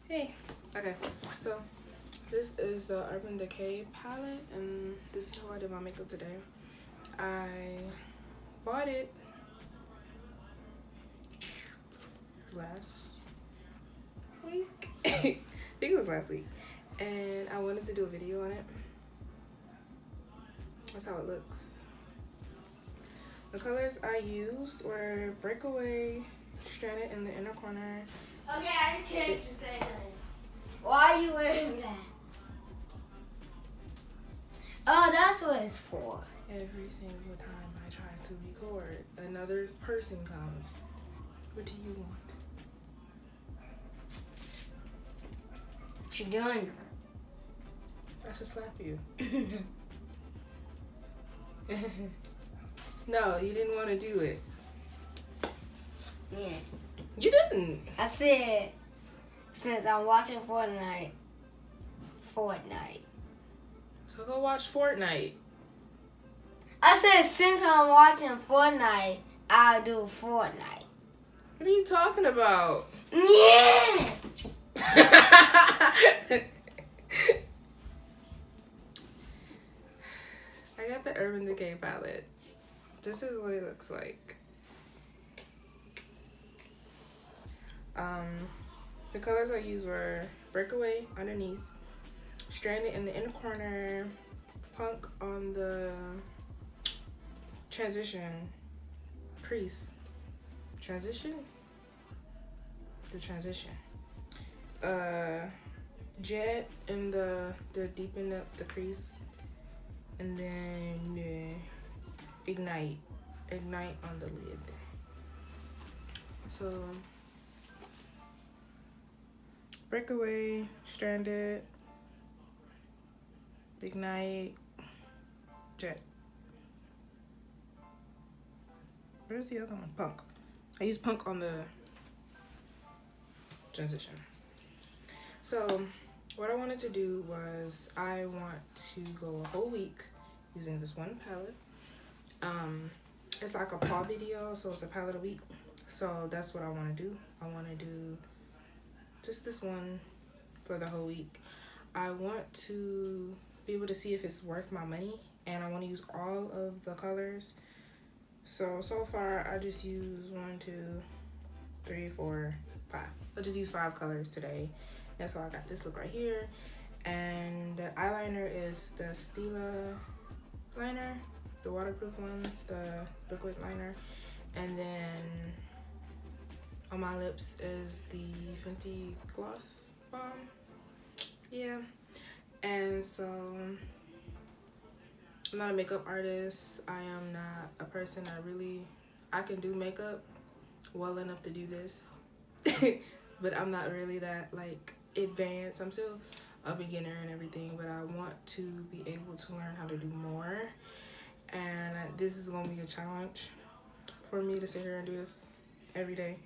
Hey, okay, so this is the Urban Decay palette, and this is how I did my makeup today. I bought it last week. I think it was last week, and I wanted to do a video on it. That's how it looks. The colors I used were Breakaway, Stranded in the Inner Corner. Okay, I can't just say that. Why are you wearing that? Oh, that's what it's for. Every single time I try to record, another person comes. What do you want? What you doing? I should slap you. No, you didn't want to do it. Yeah. You didn't. I said, since I'm watching Fortnite. So go watch Fortnite. I said, since I'm watching Fortnite, I'll do Fortnite. What are you talking about? Yeah! I got the Urban Decay palette. This is what it looks like. The colors I used were Breakaway underneath, Stranded in the Inner Corner, Punk on the Transition crease. Transition? The transition. Jet in the deepen up the crease, and then Ignite on the lid. So Breakaway, Stranded, Ignite, Jet. Where's the other one? Punk. I used Punk on the transition. So what I wanted to do was I want to go a whole week using this one palette. It's like a paw video, so it's a palette a week. So that's what I want to do. I want to do just this one for the whole week. I want to be able to see if it's worth my money, and I want to use all of the colors. So far I just use 1, 2, 3, 4, 5. I'll just use 5 colors today. That's why I got this look right here. And the eyeliner is the Stila liner, the waterproof one, the liquid liner. And then on my lips is the Fenty Gloss Bomb. Yeah. And so I'm not a makeup artist. I am not a person I can do makeup well enough to do this. But I'm not really that like advanced. I'm still a beginner and everything, but I want to be able to learn how to do more. And this is gonna be a challenge for me to sit here and do this every day.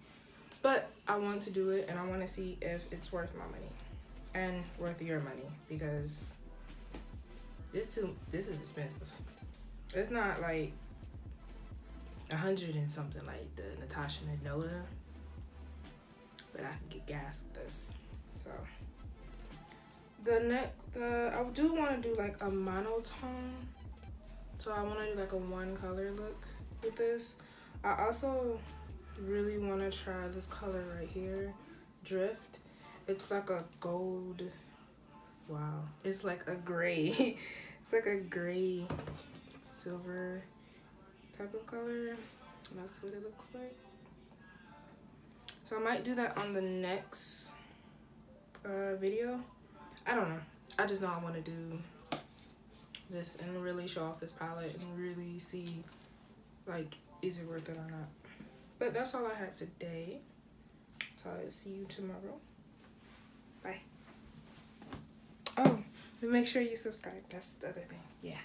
But I want to do it, and I want to see if it's worth my money and worth your money, because this is expensive. It's not like 100 and something like the Natasha Noda, but I can get gas with this. So I do want to do like a monotone. So I want to do like a one color look with this. I also really want to try this color right here, Drift. It's like a gold. Wow, it's like a gray. It's like a gray silver type of color. And that's what it looks like. So I might do that on the next video. I don't know. I just know I want to do this and really show off this palette and really see, like, is it worth it or not. But that's all I had today. So I'll see you tomorrow. Bye. Oh, and make sure you subscribe. That's the other thing. Yeah.